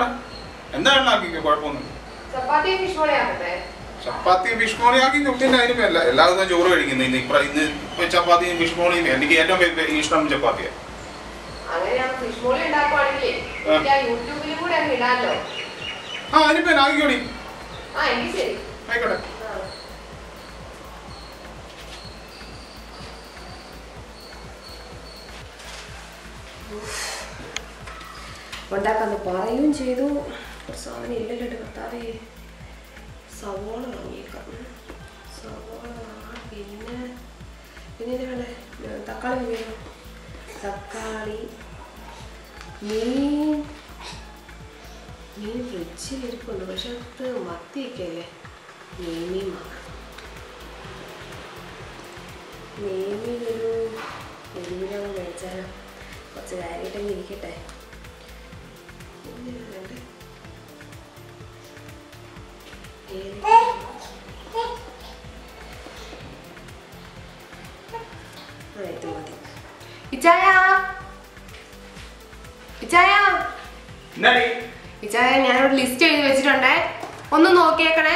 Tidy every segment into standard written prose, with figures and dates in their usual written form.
എന്താണ് എന്താണ് ആക്കിക്കോ, കുഴപ്പമൊന്നുമില്ല. ചപ്പാത്തിയും ഫിഷ് മോളി ആക്കി പിന്നെ അതിനും എല്ലാ ദിവസവും ചോറ് കഴിക്കുന്നു. ഇന്ന് ചപ്പാത്തിയും ഫിഷ് മോളിയും എനിക്ക് ഏറ്റവും ഇഷ്ടം ചപ്പാത്തിയാണ്. അതിനിപ്പോ ആക്കിക്കോടി, ആയിക്കോട്ടെ. ഉണ്ടാക്കാന്ന് പറയുകയും ചെയ്തു. സാധനം ഇല്ലല്ലോ കർത്താവേ. സവോള വാങ്ങിയേക്കാം. സവോള പിന്നെ ഇത് വേണ്ടേ, തക്കാളി വേണം. തക്കാളി, മീൻ ഫ്രിഡ്ജിലിരിപ്പുണ്ട്, പക്ഷെ അത് മത്തിയൊക്കെ അല്ലേ. മീൻ വാങ്ങാം. മീനൊരു എല്ലാം മേടിച്ചാലോ, കുറച്ച് കാര്യമായിട്ടങ്ങ് ഇരിക്കട്ടെ. ഇത് മതി. ഞാനൊരു ലിസ്റ്റ് എഴുതി വെച്ചിട്ടുണ്ടേ, ഒന്ന് നോക്കിയേക്കണേ.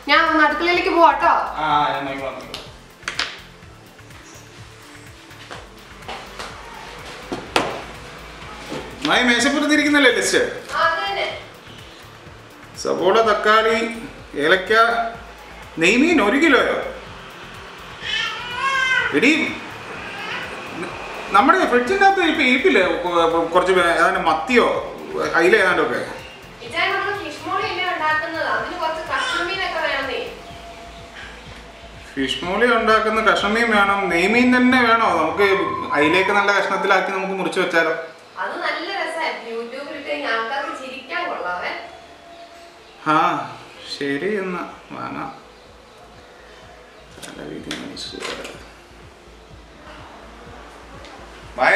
ഞാൻ ഒന്ന് അടുക്കളയിലേക്ക് പോവാട്ടോ. മേശപ്പുറത്തിരിക്കുന്നല്ലേ ലിസ്റ്റ്? സവോള, തക്കാളി, ഏലക്ക, നെയ്മീൻ 1 കിലോയോ? എടി നമ്മുടെ ഫ്രിഡ്ജിൻ്റെ അകത്ത് ഇപ്പൊ ഇരിപ്പില്ലേ കുറച്ച് ഏതാണ്ട് മത്തിയോ അയില ഏതാണ്ടൊക്കെ? ഫിഷ് മോളി ഉണ്ടാക്കുന്ന കഷ്ണമീൻ വേണം, നെയ്മീൻ തന്നെ വേണോ? നമുക്ക് അയിലേക്ക് നല്ല കഷ്ണത്തിലാക്കി നമുക്ക് മുറിച്ച് വെച്ചാലോ? ആ ശരി, എന്നാ വാങ്ങാം.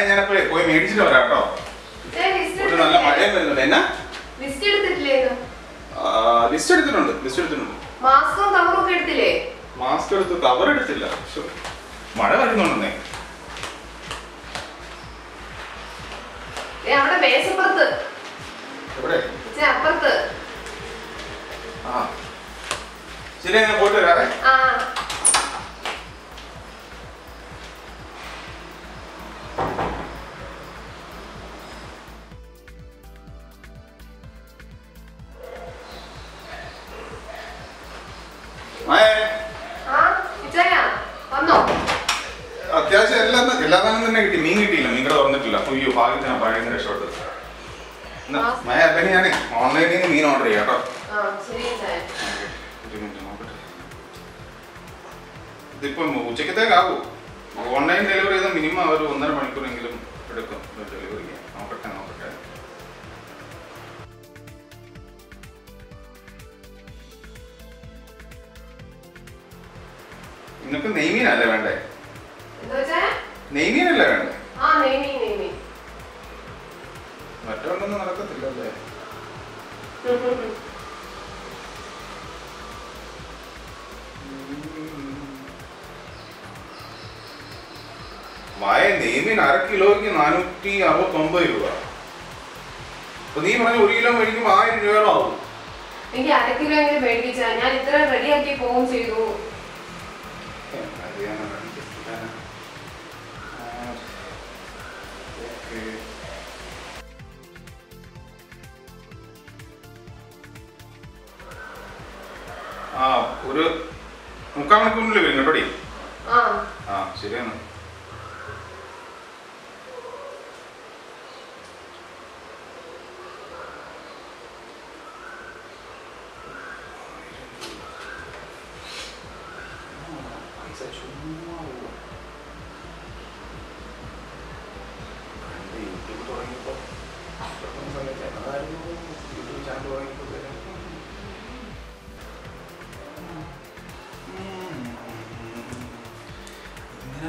ഞാനപ്പോഴേ പോയി മേടിച്ചിട്ട് വരാം കേട്ടോ. നല്ല മഴയും വരുന്നുണ്ട്. എന്നാ ലിസ്റ്റ് എടുത്തിട്ടുണ്ട്. മാസ്ക് എടുത്ത് കവർ എടുത്തില്ല. മഴ വരുന്നുണ്ടെന്നേ. അപ്പുറത്ത്. ശരി, ഞാൻ പോയിട്ട് വരാറേ. അത്യാവശ്യം എല്ലാ സാധനം തന്നെ കിട്ടി. മീൻ കിട്ടിയില്ല, മീൻ കട തുറന്നിട്ടില്ല. അയ്യോ, ഭാഗ്യത്തിന് പഴയ രക്ഷപ്പെട്ടത്. അല്ലെങ്കിൽ ഞാനേ ഓൺലൈനിൽ നിന്ന് മീൻ ഓർഡർ ചെയ്യാം കേട്ടോ. ഇതിപ്പം ഉച്ചക്കത്തേക്കാവൂ. ഓൺലൈൻ ഡെലിവറി ചെയ്താൽ മിനിമം ഒരു 1.5 മണിക്കൂറെങ്കിലും എടുക്കും ഡെലിവറി ചെയ്യാൻ. നോക്കട്ടെ. നിനക്ക് നെയ്മീനല്ലേ വേണ്ടേ? നെയ്മീനല്ലേ വേണ്ടേ? മറ്റൊന്നും നടക്കത്തില്ലല്ലേ? നെയ്മീൻ 1/2 കിലോയ്ക്ക് 469 രൂപ. അപ്പൊ നീ പറഞ്ഞ 1 കിലോ മേടിക്കുമ്പോ 1000 രൂപയോളം ആവും. എനിക്ക് 1/2 കിലോ എങ്കിലും മേടിച്ചാ ഞാൻ ഇത്ര റെഡിയാക്കി പോവും ചെയ്തു. ഒരു 3/4 മണിക്കൂറിനുള്ളിൽ വരും കേട്ടോടി. ശരിയാണ്.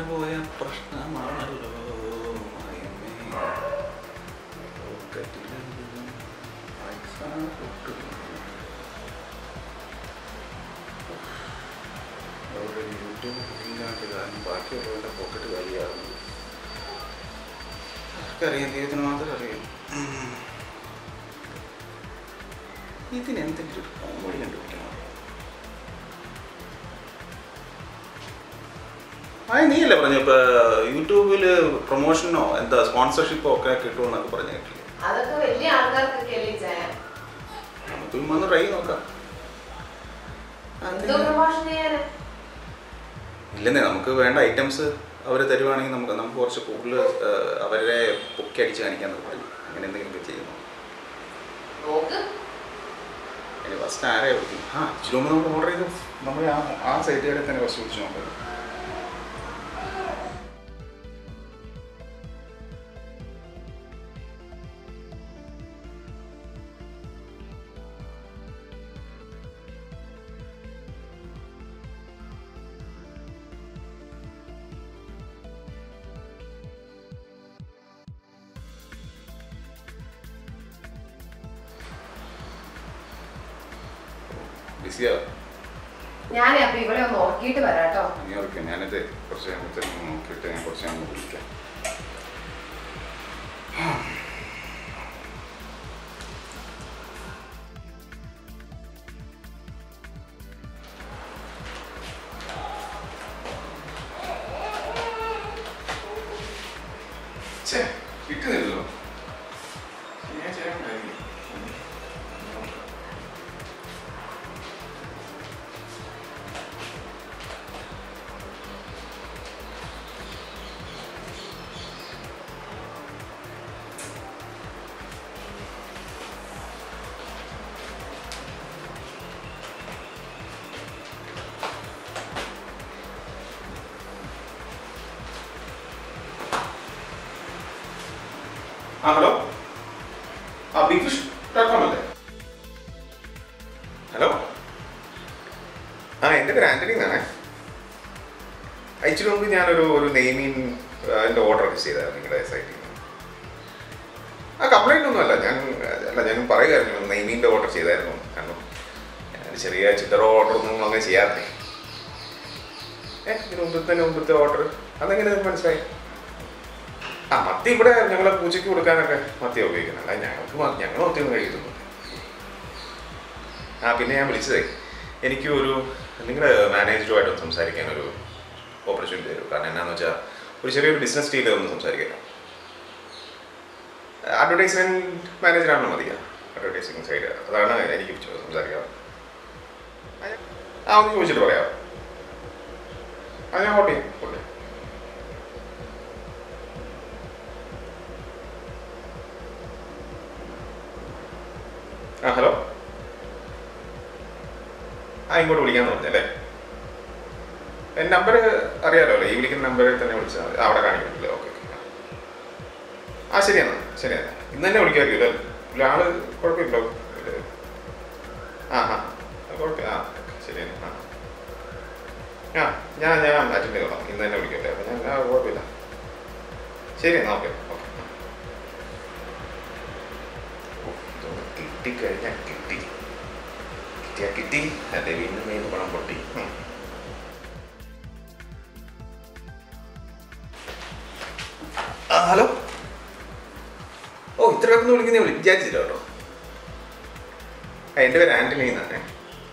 പോയ പ്രശ്നമാണല്ലോ. യൂട്യൂബ് കുക്കിങ്ങിലാണ്ട് കാരണം ബാക്കിയുള്ളവരുടെ പോക്കറ്റ് കാലിയാകുന്നു. ആർക്കറിയാം, ദൈവത്തിന് മാത്രം അറിയാം. ഇതിനെന്തെങ്കിലും കോമഡി കണ്ടുപിടിക്കണം. നീയല്ലേ പറഞ്ഞു ഇപ്പൊ യൂട്യൂബിൽ പ്രൊമോഷനോ എന്താ സ്പോൺസർഷിപ്പോ ഒക്കെ കിട്ടുമെന്നൊക്കെ പറഞ്ഞു കേട്ടില്ലേ? അതൊക്കെ വലിയ ആൾക്കാർക്കൊക്കെ നമുക്ക് ട്രൈ നോക്കാം. ഇല്ലെന്നേ നമുക്ക് വേണ്ട ഐറ്റംസ് അവർ തരുവാണെങ്കിൽ നമുക്ക് കുറച്ച് കൂടുതൽ അവരെ പൊക്കി അടിച്ച് കാണിക്കാന്നൊക്കെ പറഞ്ഞു. അങ്ങനെ എന്തെങ്കിലും ചെയ്യുന്നു. ഫസ്റ്റ് ആരെയാ വിളിക്കും? ഇച്ചിരി മുമ്പ് നമുക്ക് ഓർഡർ ചെയ്തു നമ്മൾ ആ സൈറ്റുകാരെ തന്നെ ഫസ്റ്റ് വിളിച്ചു നോക്കാം. ഞാൻ അപ്പൊ ഇവിടെ ഒന്ന് നോക്കിയിട്ട് വരാട്ടോ. ഞാനത് കുറച്ച് നോക്കിയിട്ട് ഞാൻ കുറച്ച് വിളിക്കാം. കിട്ടുന്നില്ലല്ലോ. ഞാൻ ചെയ്യാൻ കഴിയില്ല. ഹലോ, ബിഗ് ഫിഷ് .com അല്ലേ? ഹലോ, എൻ്റെ പേര് ആൻ്റണി എന്നാണേ. ഇച്ചിരി മുമ്പ് ഞാനൊരു നെയ്മീൻ അതിൻ്റെ ഓർഡർ ചെയ്തായിരുന്നു നിങ്ങളുടെ സൈറ്റിൽ നിന്ന്. കംപ്ലൈൻ്റ് ഒന്നും ഞാൻ പറയുമായിരുന്നു നെയ്മീൻ്റെ ഓർഡർ ചെയ്തായിരുന്നു. കാരണം ചെറിയ ചില്ലറ ഓർഡറൊന്നും അങ്ങനെ ചെയ്യാറില്ലേ. ഇതിന് മുമ്പത്തെ ഓർഡർ അതെങ്ങനെ നിങ്ങൾക്ക് മനസ്സിലായി? മത്തി ഇവിടെ ഞങ്ങളെ പൂച്ചയ്ക്ക് കൊടുക്കാനൊക്കെ മത്തി ഉപയോഗിക്കുന്നത്. അല്ല ഞങ്ങൾ മത്തിയൊന്നും കഴിക്കുന്നുണ്ട്. പിന്നെ ഞാൻ വിളിച്ചതേ എനിക്ക് നിങ്ങളുടെ മാനേജറുമായിട്ടൊന്ന് സംസാരിക്കാനൊരു ഓപ്പർച്യൂണിറ്റി തരും. കാരണം എന്നാന്ന് വെച്ചാൽ ഒരു ചെറിയൊരു ബിസിനസ് ഡീൽ ഒന്ന് സംസാരിക്കാം. അഡ്വർടൈസ്മെൻറ്റ് മാനേജറാണോ മതിയാ? അഡ്വർടൈസിങ് സൈഡ് അതാണ് എനിക്ക് സംസാരിക്കാം. ഒന്ന് ചോദിച്ചിട്ട് പറയാം. ഞാൻ ഓട്ടെ ഹലോ, ഇങ്ങോട്ട് വിളിക്കാന്ന് പറഞ്ഞല്ലേ? നമ്പർ അറിയാലോ അല്ലേ? ഈ വിളിക്കുന്ന നമ്പറിൽ തന്നെ വിളിച്ചാൽ മതി. അവിടെ കാണിക്കുന്നില്ലേ? ഓക്കെ. ശരിയാണ്. ഇന്ന് തന്നെ വിളിക്കാമായിരിക്കും അല്ലേ? ആള് കുഴപ്പമില്ലോ? കുഴപ്പമില്ല. ശരിയാണ്. ഞാൻ അറ്റൻഡ് ചെയ്തോളാം. ഇന്ന് തന്നെ വിളിക്കട്ടെ. അപ്പം ഞാൻ കുഴപ്പമില്ല. ശരി എന്നാൽ ഓക്കെ. കിട്ടിക്കഴിഞ്ഞാൽ കിട്ടി അല്ലെ വീണ്ടും മെയിൻ പണം പൊട്ടി. ഹലോ, ഇത്രയൊക്കെ വിളിക്കുന്ന വിചാരിച്ചില്ല കേട്ടോ. എൻ്റെ പേര് ആൻ്റണി എന്നാണ്.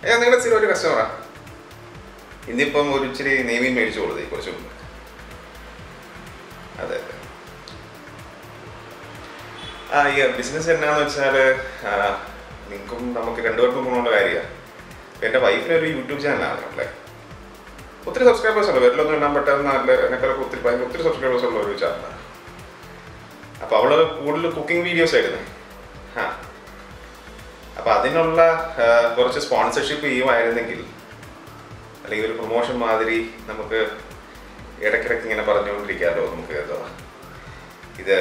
നിങ്ങളുടെ സ്ഥിരം ഒരു കസ്റ്റമറാ. ഇന്നിപ്പം ഒരു ഇച്ചിരി നെയ്മീൻ മേടിച്ചു കൊടുത്തേ കുറച്ച് മുമ്പ്. അതെ. ഈ ബിസിനസ് എന്നാന്ന് വെച്ചാൽ നിങ്ങൾക്കും നമുക്ക് രണ്ടുപേർക്കും ഗുണമുള്ള കാര്യമാണ്. എൻ്റെ വൈഫിനൊരു യൂട്യൂബ് ചാനലാണ് അല്ലേ. ഒത്തിരി സബ്സ്ക്രൈബേഴ്സ് ഉണ്ട്. വരലൊന്നും എണ്ണാൻ പറ്റാവുന്ന എന്നെക്കാളൊക്കെ ഒത്തിരി സബ്സ്ക്രൈബേഴ്സ് ഉള്ള ഒരു ചാനലാണ്. അപ്പോൾ അവൾ കൂടുതൽ കുക്കിംഗ് വീഡിയോസ് ആയിരുന്നു. അപ്പോൾ അതിനുള്ള കുറച്ച് സ്പോൺസർഷിപ്പ് ചെയ്യുമായിരുന്നെങ്കിൽ, അല്ലെങ്കിൽ ഒരു പ്രൊമോഷൻ മാതിരി നമുക്ക് ഇടയ്ക്കിടയ്ക്ക് ഇങ്ങനെ പറഞ്ഞുകൊണ്ടിരിക്കാമല്ലോ. നമുക്ക് ഇത്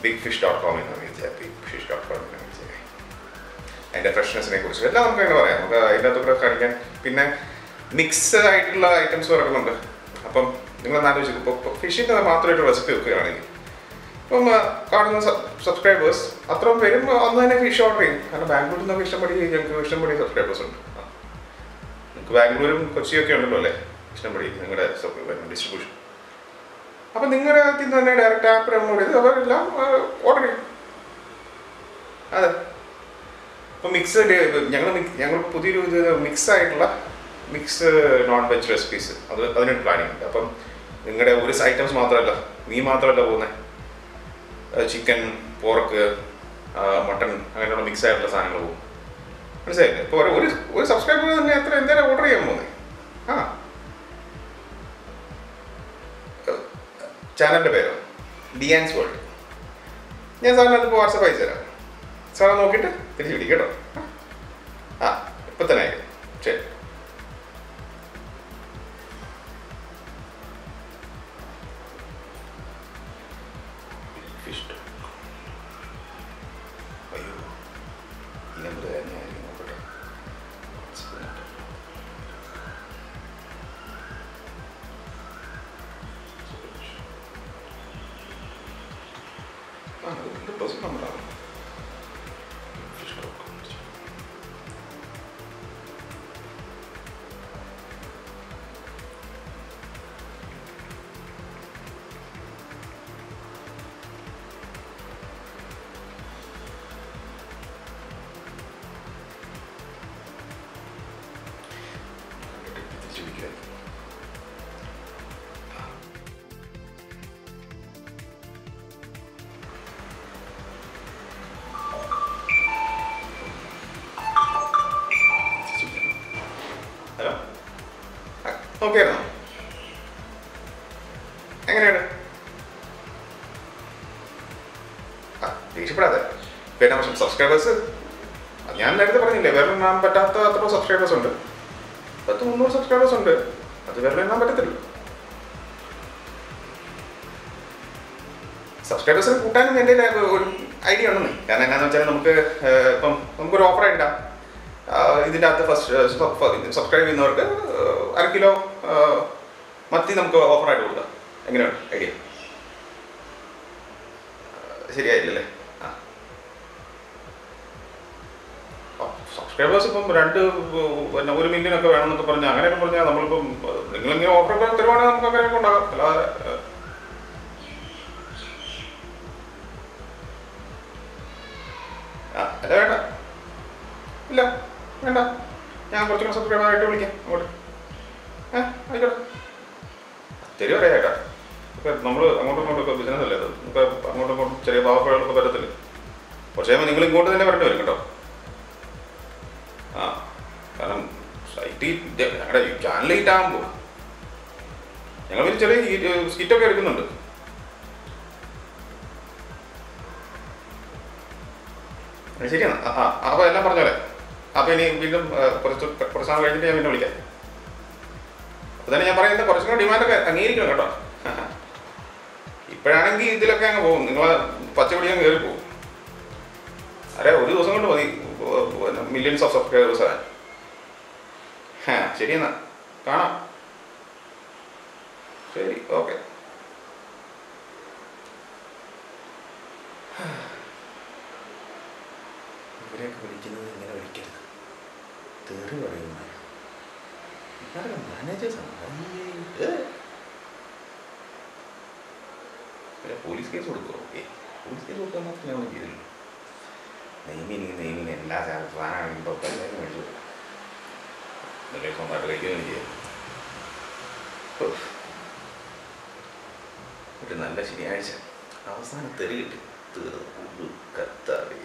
bigfish.com എന്നാണ് വിളിച്ചത്. bigfish.com എന്നാണ് വിളിച്ചത്. അതിൻ്റെ ഫ്രഷ്നെസ്സിനെ കുറിച്ച് എല്ലാം നമുക്ക് അങ്ങനെ പറയാം. നമുക്ക് അതിൻ്റെ അകത്തൊക്കെ കാണിക്കാൻ. പിന്നെ മിക്സ് ആയിട്ടുള്ള ഐറ്റംസ് ഇറക്കുന്നുണ്ട്. അപ്പം നിങ്ങൾ ആലോചിക്കും, ഇപ്പോൾ ഫിഷിൻ്റെ മാത്രമായിട്ട് റെസിപ്പി വെക്കുകയാണെങ്കിൽ ഇപ്പം കാണുന്ന സബ്സ്ക്രൈബേഴ്സ് അത്രയും പേരും അന്ന് തന്നെ ഫിഷ് ഓർഡർ ചെയ്യും. കാരണം ബാംഗ്ലൂരിൽ നിന്നൊക്കെ ഞങ്ങൾക്ക് ഇഷ്ടംപടി സബ്സ്ക്രൈബേഴ്സ് ഉണ്ട്. നിങ്ങൾക്ക് ബാംഗ്ലൂരും കൊച്ചിയൊക്കെ ഉണ്ടല്ലോ അല്ലേ ഇഷ്ടംപടി നിങ്ങളുടെ ഡിസ്ട്രിബ്യൂഷൻ. അപ്പം നിങ്ങളുടെ അടുത്ത് നിന്ന് തന്നെ ഡയറക്റ്റ് ആപ്പ് ഡൗൺലോഡ് ചെയ്ത് അവരെല്ലാം ഓർഡർ ചെയ്യും. അതെ. അപ്പോൾ ഞങ്ങൾ പുതിയൊരു ഇത് മിക്സ് നോൺ വെജ് റെസിപ്പീസ് അതിനൊരു പ്ലാനിങ് ഉണ്ട്. അപ്പം നിങ്ങളുടെ ഒരു ഐറ്റംസ് മാത്രമല്ല, മീൻ മാത്രമല്ല പോകുന്നത്, ചിക്കൻ, പോർക്ക്, മട്ടൺ അങ്ങനെയുള്ള മിക്സ് ആയിട്ടുള്ള സാധനങ്ങൾ പോകും. മനസ്സിലായില്ലേ? ഇപ്പോൾ ഒരു സബ്സ്ക്രൈബർ തന്നെ എന്തായാലും ഓർഡർ ചെയ്യാൻ പോകുന്നത്. ചാനലിൻ്റെ പേരോ ഡിയാൻസ് വേൾഡ്. ഞാൻ സാറിന് അതിപ്പോൾ വാട്സപ്പ് അയച്ചു തരാം. സാറെ നോക്കിയിട്ട് തിരിച്ചു വിളിക്കും കേട്ടോ. ഇപ്പം തന്നെ ആയിരിക്കും. ശരി. ഫിഷ് അയ്യോ ഈ നമ്പർ തന്നെയായിരിക്കും. നോക്കട്ടെ. ഡെപ്പോസിറ്റ് നമ്പറാണ്. ഹലോ, നോക്കിയായിരുന്നോ? എങ്ങനെയാണ്? ദേഷ്യപ്പെടാതെ. പിന്നെ പക്ഷേ സബ്സ്ക്രൈബേഴ്സ് ഞാൻ നേരത്തെ പറഞ്ഞില്ലേ, വേറെ എണ്ണാൻ പറ്റാത്ത അത്ര സബ്സ്ക്രൈബേഴ്സ് ഉണ്ട്. 100-300 സബ്സ്ക്രൈബേഴ്സ് ഉണ്ട്. അത് വേറെ എണ്ണാൻ പറ്റത്തില്ല. സബ്സ്ക്രൈബേഴ്സിനെ കൂട്ടാനും എൻ്റെ ഒരു ഐഡിയ ഉണ്ടെന്ന്. കാരണം എന്നാന്ന് വെച്ചാൽ ഇപ്പം നമുക്കൊരു ഓഫർ ഇടാം. ഇതിൻ്റെ അകത്ത് സബ്സ്ക്രൈബ് ചെയ്യുന്നവർക്ക് 1/2 കിലോ മത്തി നമുക്ക് ഓഫറായിട്ട് കൊടുക്കാം. എങ്ങനെയാണ് ഐഡിയ? ശരിയായില്ലല്ലേ? സബ്സ്ക്രൈബേഴ്സ് ഇപ്പം 1 മില്യൺ ഒക്കെ വേണമെന്നൊക്കെ പറഞ്ഞാൽ അങ്ങനെയൊക്കെ പറഞ്ഞാൽ നമ്മളിപ്പം നിങ്ങളിങ്ങനെ ഓഫറൊക്കെ തരുവാണെങ്കിൽ നമുക്ക് അങ്ങനെയൊക്കെ ഉണ്ടാകാം. അല്ലാതെ അല്ല, വേണ്ട. ഇല്ല, വേണ്ട. ഞാൻ കുറച്ചുകൂടെ സബ്സ്ക്രൈബറായിട്ട് വിളിക്കാം അങ്ങോട്ട്. ആയിക്കോട്ടെ. തരുവ അറിയാം. ഇപ്പം നമ്മൾ അങ്ങോട്ടും ഇങ്ങോട്ടൊക്കെ ബിസിനസ് അല്ലേ അത്. നമുക്ക് അങ്ങോട്ടും ഇങ്ങോട്ടും ചെറിയ പാവപ്പഴൊക്കെ പറ്റത്തില്ല. പക്ഷേ നിങ്ങൾ ഇങ്ങോട്ട് തന്നെ വരേണ്ടി വരും കേട്ടോ. കാരണം സൈറ്റ് ഞങ്ങളുടെ ചാനൽ ഹീറ്റാകുമ്പോൾ ഞങ്ങൾ പിന്നെ ചെറിയ സ്കിറ്റൊക്കെ എടുക്കുന്നുണ്ട്. ശരിയാണ്. അപ്പോൾ എല്ലാം പറഞ്ഞോളെ. അപ്പോൾ ഇനി വീണ്ടും കുറച്ച് നാൾ കഴിഞ്ഞിട്ട് ഞാൻ പിന്നെ വിളിക്കാം. അപ്പോൾ തന്നെ ഞാൻ പറയുന്നത് കുറച്ചും കൂടെ ഡിമാൻഡൊക്കെ അംഗീകരിക്കണം കേട്ടോ. ഇപ്പോഴാണെങ്കിൽ ഇതിലൊക്കെ അങ്ങ് പോകും. നിങ്ങളെ പച്ചപിടിക്കാൻ കയറി പോകും. അരെ ഒരു ദിവസം കൊണ്ട് മതി മില്യൺസ് ഓഫ് സബ്സ്ക്രൈബേഴ്സ് ആകാൻ. ശരി, എന്നാൽ കാണാം. ശരി, ഓക്കെ. ഇവരെയൊക്കെ വിളിക്കുന്നത് ഇങ്ങനെ വിളിക്കരുത്. തെറി പറയുന്ന മാനേജേഴ്സാണ്. പോലീസ് കേസ് കൊടുക്കുമോ? പോലീസ് കേസ് കൊടുക്കാൻ മാത്രം ഞാൻ ഒന്നും ചെയ്തില്ല. നെയ്മിന് എല്ലാ സാധനങ്ങളും ഇപ്പോൾ എല്ലാവരും മേടിച്ചു കൊടുക്കും. എന്തെങ്കിലും സ്വന്തമായിട്ട് കഴിക്കുകയും ചെയ്യാം. ഒരു നല്ല ശനിയാഴ്ച അവസാനം തെറി കിട്ടി. തീർന്നു കത്താറി.